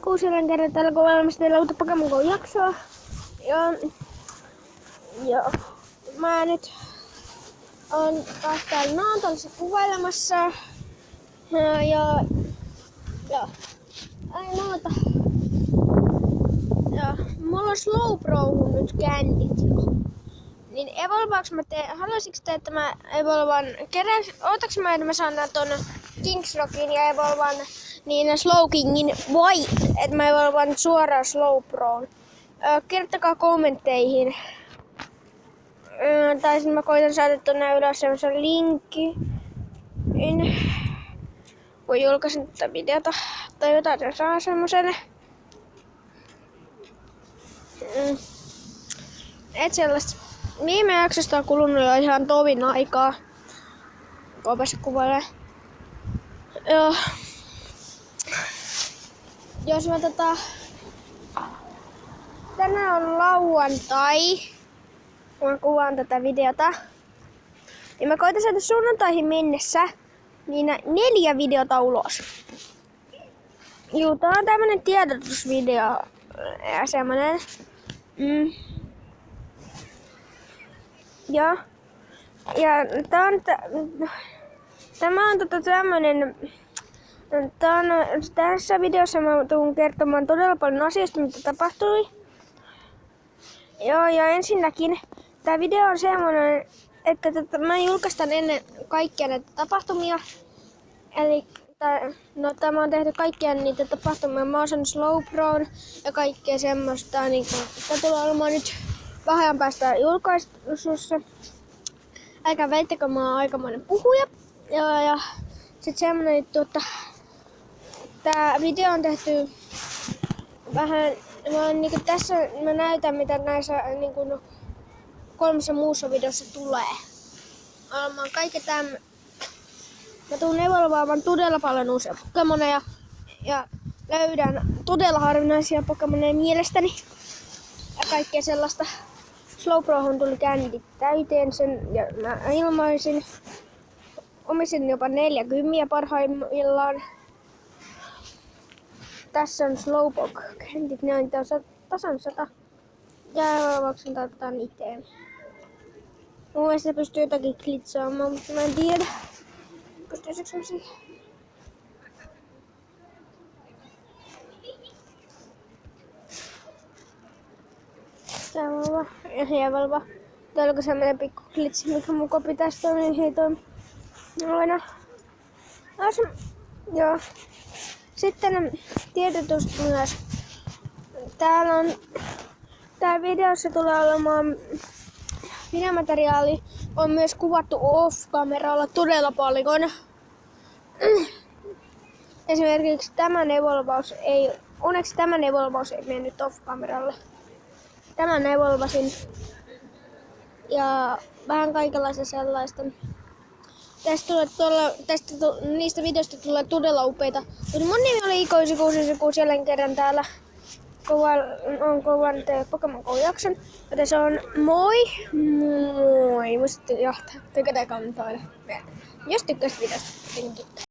Kuusilan kerran täällä kun valmistellaan uutta Pokemon Go-jaksoa. Ja mä nyt on taas täällä Naantalissa kuvailemassa. Ai noita. Ja mulla on Slowbrohun nyt kännit jo. Niin evolvaaks mä haluaisiks te, että mä evolvan ootaks mä, että mä saan ton Kingsrockin ja evolvan niin Slowkingin vai että mä evolvan suoraan Slowbroon? Kertokaa kommentteihin. Tai sitten mä koitan saada tonne ylös semmosen linkki. Kun julkaisen tätä videota tai jotain, se saa semmosen. Et sellaista. Viime jaksosta on kulunut jo ihan tovin aikaa. Koopassa kuvailee. Jos mä tänään on lauantai, kun mä kuvaan tätä videota, niin mä koitan saada sunnuntaihin mennessä niin 4 videota ulos. Juu, tää on tämmönen tiedotusvideo ja semmonen. Ja tämä on tämmönen. Tässä videossa mä tuun kertomaan todella paljon asioista, mitä tapahtui. Joo, ja ensinnäkin tää video on semmonen, että mä julkaistan ennen kaikkia näitä tapahtumia. Eli tämä on tehty kaikkia niitä tapahtumia. Mä oon saanut Slowbron ja kaikkea semmoista. Niin tää tulee olemaan nyt vähän ajan päästä julkaisussa. Älkää väittäkö, mä oon aikamoinen puhuja. Ja sit semmonen juttu, että tää video on tehty vähän, niinku tässä mä näytän mitä näissä niinku 3 muussa videossa tulee. Olemaan kaikki mä tuun evolvaamaan todella paljon uusia Pokemoneja ja löydän todella harvinaisia Pokemoneja mielestäni. Ja kaikkea sellaista. Slowbrohun tuli kännit täyteen sen ja mä omisin jopa 40 parhaimmillaan. Tässä on Slowpoke-kännit, ne on tasan 100. Ja evolvauksen tarvitaan itteen. Mun mielestä pystyy jotakin glitsaamaan, mutta mä en tiedä. Pystyisikö mä siihen? Täällä on evolva. Täällä on semmonen pikku glitsi, mikä mun kopi tästä on, niin ei toimi. Aina. Joo. Sitten tiedotus myös. Tää videossa tulee olemaan videomateriaali on myös kuvattu off-kameralla todella paljon. Esimerkiksi onneksi tämän evolvaus ei mennyt off-kameralle. Tämän evolvasin ja vähän kaikenlaista sellaista. Niistä videoista tulee todella upeita. Mun nimi oli Iko9696 jälleen kerran täällä. On kovan Pokemon Go-jakson. Joten se on moi! Muistatte tykätä kantaa. Jos tykkäsit videosta, niin tykkää.